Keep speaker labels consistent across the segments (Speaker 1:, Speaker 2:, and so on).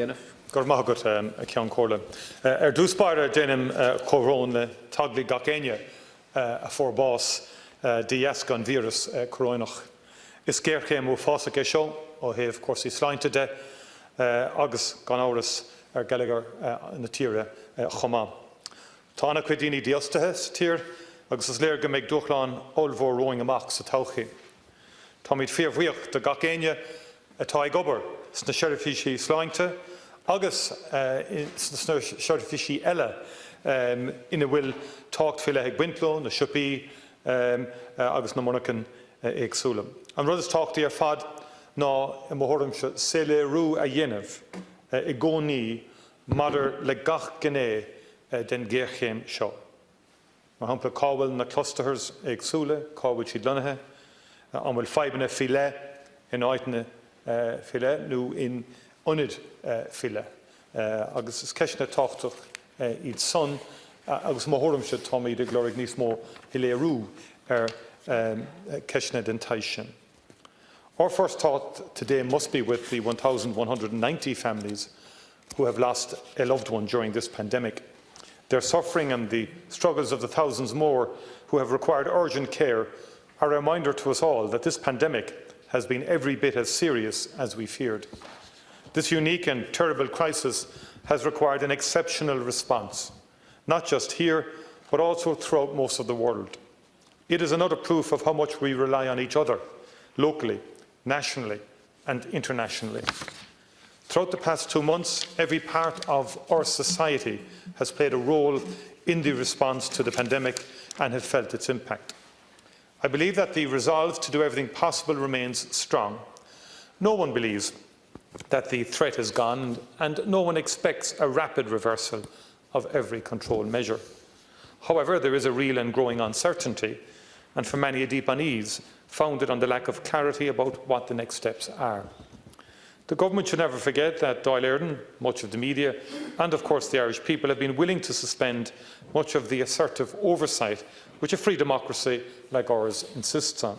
Speaker 1: dhéanamh.
Speaker 2: Gur mágat ceann comhairle. Dúspáir déanam chomhrón le taglaí gach aine a forbás días gan vírus corónach. Is géir chéim ó fása é seo ó thaobh cuasaí sláinte de agus gan áras geillegar na tíre chomá. Tá anna chuid daoine díostathe tír agus is léir go méid dúchláin ollmhór roing amach sa todhchaí. Tá míad fíormhuíoch de gach aine atá ag obair sna seirifísí sláinte agus sna seirifísí eile ina bhfuil tácht fiile ag buintló na siopí agus na monachan agsúlam. An rud is táchtaí ar fad ná I mthorm se le rú a dhéanamh I gcónaí madidir le gach gné den géirchéim seo. Mar hampla cábhail na clusters agsúla, cábhail siad lonathe, an bhfuil feibanna fiile in áiteanna fiile nó in ionad fiile. Agus is ceisna táchtach iad son agus mthorm se tá míad ag glóraigh níos mó I le rú ar ceisna den Taoiseach. Our first thought today must be with the 1,190 families who have lost a loved one during this pandemic. Their suffering and the struggles of the thousands more who have required urgent care are a reminder to us all that this pandemic has been every bit as serious as we feared. This unique and terrible crisis has required an exceptional response, not just here, but also throughout most of the world. It is another proof of how much we rely on each other, locally, nationally and internationally. Throughout the past 2 months, every part of our society has played a role in the response to the pandemic and has felt its impact. I believe that the resolve to do everything possible remains strong. No one believes that the threat is gone, and no one expects a rapid reversal of every control measure. However, there is a real and growing uncertainty, and for many a deep unease, founded on the lack of clarity about what the next steps are. The government should never forget that Dáil Éireann, much of the media, and of course the Irish people have been willing to suspend much of the assertive oversight which a free democracy like ours insists on.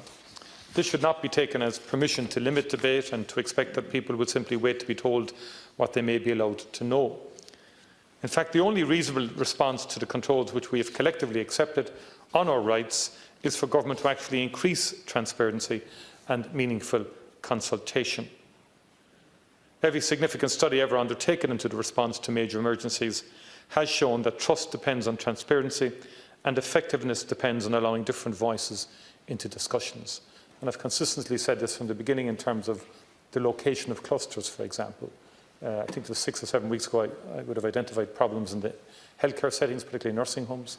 Speaker 2: This should not be taken as permission to limit debate and to expect that people will simply wait to be told what they may be allowed to know. In fact, the only reasonable response to the controls which we have collectively accepted on our rights is for government to actually increase transparency and meaningful consultation. Every significant study ever undertaken into the response to major emergencies has shown that trust depends on transparency and effectiveness depends on allowing different voices into discussions. And I've consistently said this from the beginning in terms of the location of clusters, for example. I think it was 6 or 7 weeks ago I would have identified problems in the healthcare settings, particularly nursing homes.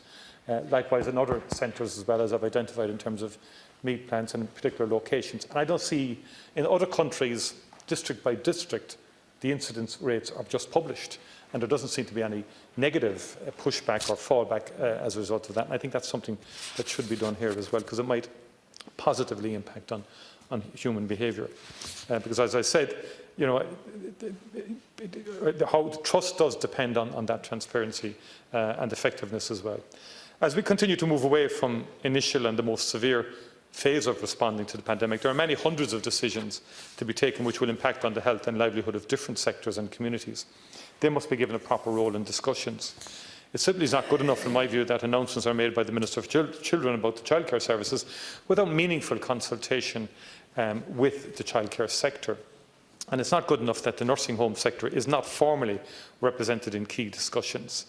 Speaker 2: Likewise in other centres as well, as I've identified in terms of meat plants and in particular locations. And I don't see in other countries, district by district, the incidence rates are just published, and there doesn't seem to be any negative pushback or fallback as a result of that. And I think that's something that should be done here as well, because it might positively impact on human behaviour. Because as I said, you know, how trust does depend on that transparency and effectiveness as well. As we continue to move away from initial and the most severe phase of responding to the pandemic, there are many hundreds of decisions to be taken which will impact on the health and livelihood of different sectors and communities. They must be given a proper role in discussions. It simply is not good enough, in my view, that announcements are made by the Minister of Children about the childcare services without meaningful consultation with the childcare sector. And it's not good enough that the nursing home sector is not formally represented in key discussions.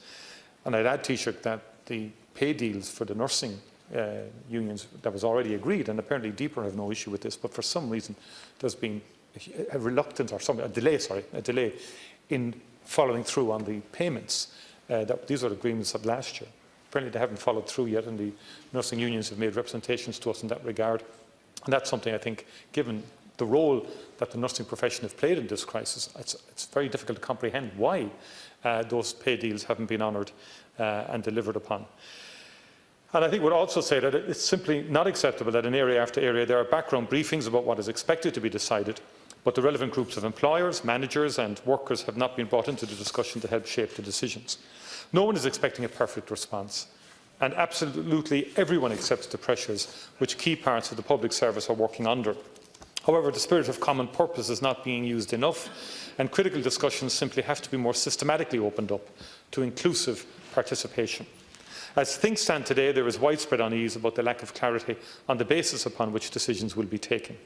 Speaker 2: And I'd add, Taoiseach, that the pay deals for the nursing unions that was already agreed, and apparently DEPR have no issue with this, but for some reason there's been a reluctance or a delay in following through on the payments. These are agreements of last year. Apparently they haven't followed through yet, and the nursing unions have made representations to us in that regard. And that's something, I think, given the role that the nursing profession have played in this crisis, it's very difficult to comprehend why those pay deals haven't been honoured and delivered upon. And I think we'd also say that it's simply not acceptable that in area after area there are background briefings about what is expected to be decided, but the relevant groups of employers, managers and workers have not been brought into the discussion to help shape the decisions. No one is expecting a perfect response, and absolutely everyone accepts the pressures which key parts of the public service are working under. However, the spirit of common purpose is not being used enough, and critical discussions simply have to be more systematically opened up to inclusive participation. As things stand today, there is widespread unease about the lack of clarity on the basis upon which decisions will be taken.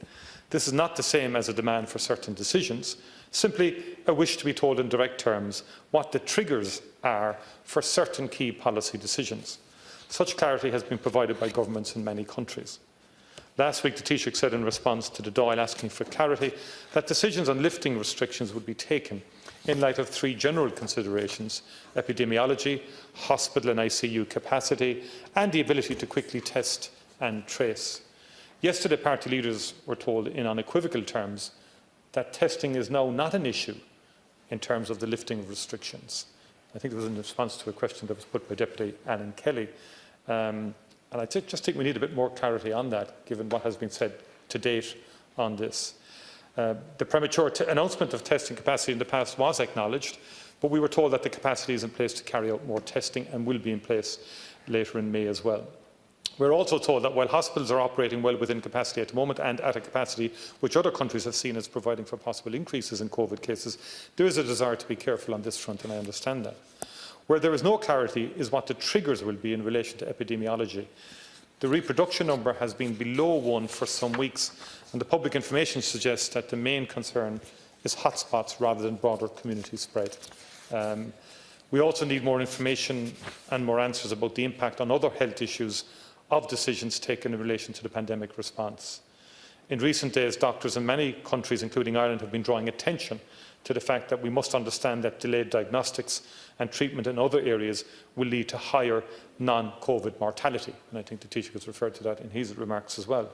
Speaker 2: This is not the same as a demand for certain decisions, simply a wish to be told in direct terms what the triggers are for certain key policy decisions. Such clarity has been provided by governments in many countries. Last week, the Taoiseach said in response to the Dáil asking for clarity that decisions on lifting restrictions would be taken in light of three general considerations: epidemiology, hospital and ICU capacity, and the ability to quickly test and trace. Yesterday, party leaders were told in unequivocal terms that testing is now not an issue in terms of the lifting of restrictions. I think it was in response to a question that was put by Deputy Alan Kelly. And I just think we need a bit more clarity on that, given what has been said to date on this. The premature announcement of testing capacity in the past was acknowledged, but we were told that the capacity is in place to carry out more testing and will be in place later in May as well. We're also told that while hospitals are operating well within capacity at the moment and at a capacity which other countries have seen as providing for possible increases in COVID cases, there is a desire to be careful on this front, and I understand that. Where there is no clarity is what the triggers will be in relation to epidemiology. The reproduction number has been below 1 for some weeks, and the public information suggests that the main concern is hotspots rather than broader community spread. We also need more information and more answers about the impact on other health issues of decisions taken in relation to the pandemic response. In recent days, doctors in many countries, including Ireland, have been drawing attention to the fact that we must understand that delayed diagnostics and treatment in other areas will lead to higher non-COVID mortality. And I think the Taoiseach has referred to that in his remarks as well.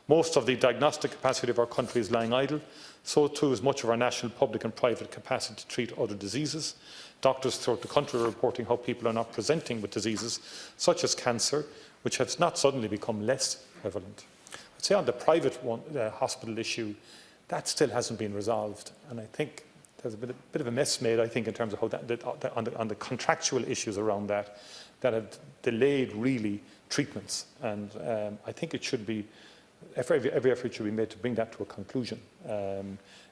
Speaker 2: Most of the diagnostic capacity of our country is lying idle, so too is much of our national public and private capacity to treat other diseases. Doctors throughout the country are reporting how people are not presenting with diseases such as cancer, which has not suddenly become less prevalent. I'd say on the private hospital issue, that still hasn't been resolved, and I think there's a bit of a mess made, I think, in terms of how on the contractual issues around that have delayed really treatments, and I think it should be every effort should be made to bring that to a conclusion,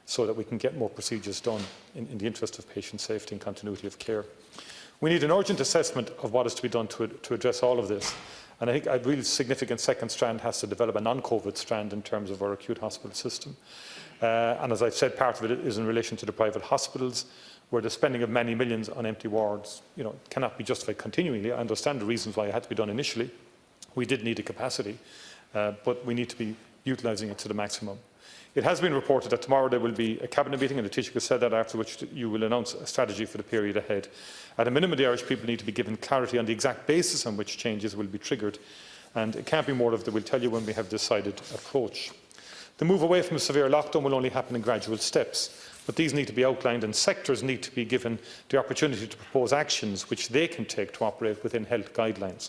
Speaker 2: so that we can get more procedures done in the interest of patient safety and continuity of care. We need an urgent assessment of what is to be done to address all of this. And I think a really significant second strand has to develop a non-COVID strand in terms of our acute hospital system. And as I've said, part of it is in relation to the private hospitals, where the spending of many millions on empty wards, cannot be justified continually. I understand the reasons why it had to be done initially. We did need a capacity, but we need to be utilising it to the maximum. It has been reported that tomorrow there will be a cabinet meeting, and the Taoiseach has said that, after which you will announce a strategy for the period ahead. At a minimum, the Irish people need to be given clarity on the exact basis on which changes will be triggered, and it can't be more of the "we'll tell you when we have decided" approach. The move away from a severe lockdown will only happen in gradual steps, but these need to be outlined, and sectors need to be given the opportunity to propose actions which they can take to operate within health guidelines.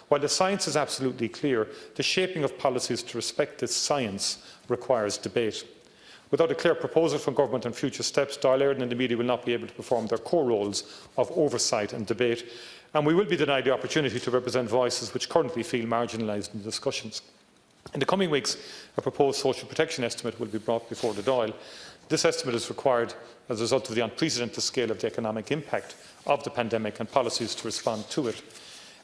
Speaker 2: While the science is absolutely clear, the shaping of policies to respect this science requires debate. Without a clear proposal from government on future steps, Dáil Éireann and the media will not be able to perform their core roles of oversight and debate, and we will be denied the opportunity to represent voices which currently feel marginalised in the discussions. In the coming weeks, a proposed social protection estimate will be brought before the Dáil. This estimate is required as a result of the unprecedented scale of the economic impact of the pandemic and policies to respond to it.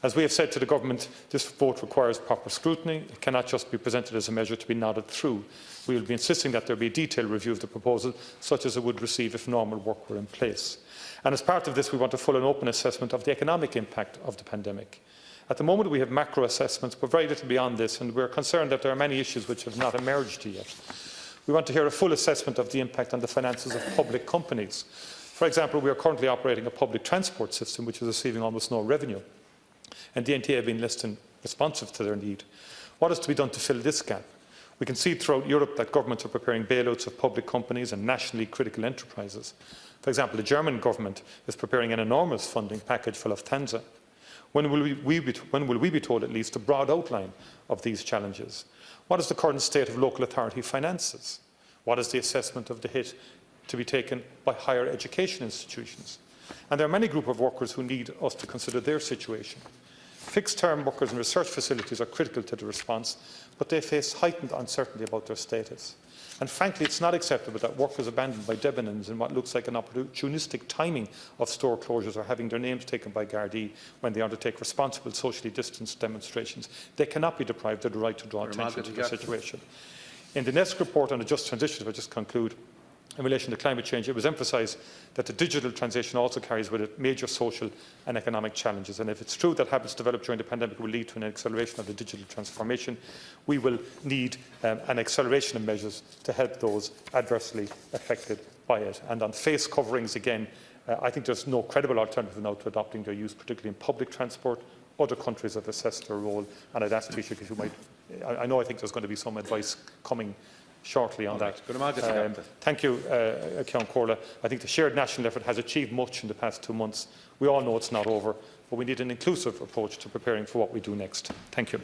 Speaker 2: As we have said to the Government, this vote requires proper scrutiny. It cannot just be presented as a measure to be nodded through. We will be insisting that there be a detailed review of the proposal, such as it would receive if normal work were in place. And as part of this, we want a full and open assessment of the economic impact of the pandemic. At the moment, we have macro assessments, but very little beyond this, and we are concerned that there are many issues which have not emerged yet. We want to hear a full assessment of the impact on the finances of public companies. For example, we are currently operating a public transport system which is receiving almost no revenue, and the NTA have been less than responsive to their need. What is to be done to fill this gap? We can see throughout Europe that governments are preparing bailouts of public companies and nationally critical enterprises. For example, the German government is preparing an enormous funding package for Lufthansa. When will we be told at least a broad outline of these challenges? What is the current state of local authority finances? What is the assessment of the hit to be taken by higher education institutions? And there are many groups of workers who need us to consider their situation. Fixed-term workers in research facilities are critical to the response, but they face heightened uncertainty about their status. And frankly, it's not acceptable that workers abandoned by Debenhams in what looks like an opportunistic timing of store closures are having their names taken by Gardaí when they undertake responsible socially distanced demonstrations. They cannot be deprived of the right to draw attention to the situation. In the next report on a just transition, if I just conclude, in relation to climate change, it was emphasised that the digital transition also carries with it major social and economic challenges. And if it's true that habits developed during the pandemic will lead to an acceleration of the digital transformation, we will need an acceleration of measures to help those adversely affected by it. And on face coverings, again, I think there's no credible alternative now to adopting their use, particularly in public transport. Other countries have assessed their role, and I'd ask Taoiseach if you might. I think there's going to be some advice coming shortly on that. Thank you, Micheál Martin. I think the shared national effort has achieved much in the past 2 months. We all know it's not over, but we need an inclusive approach to preparing for what we do next. Thank you.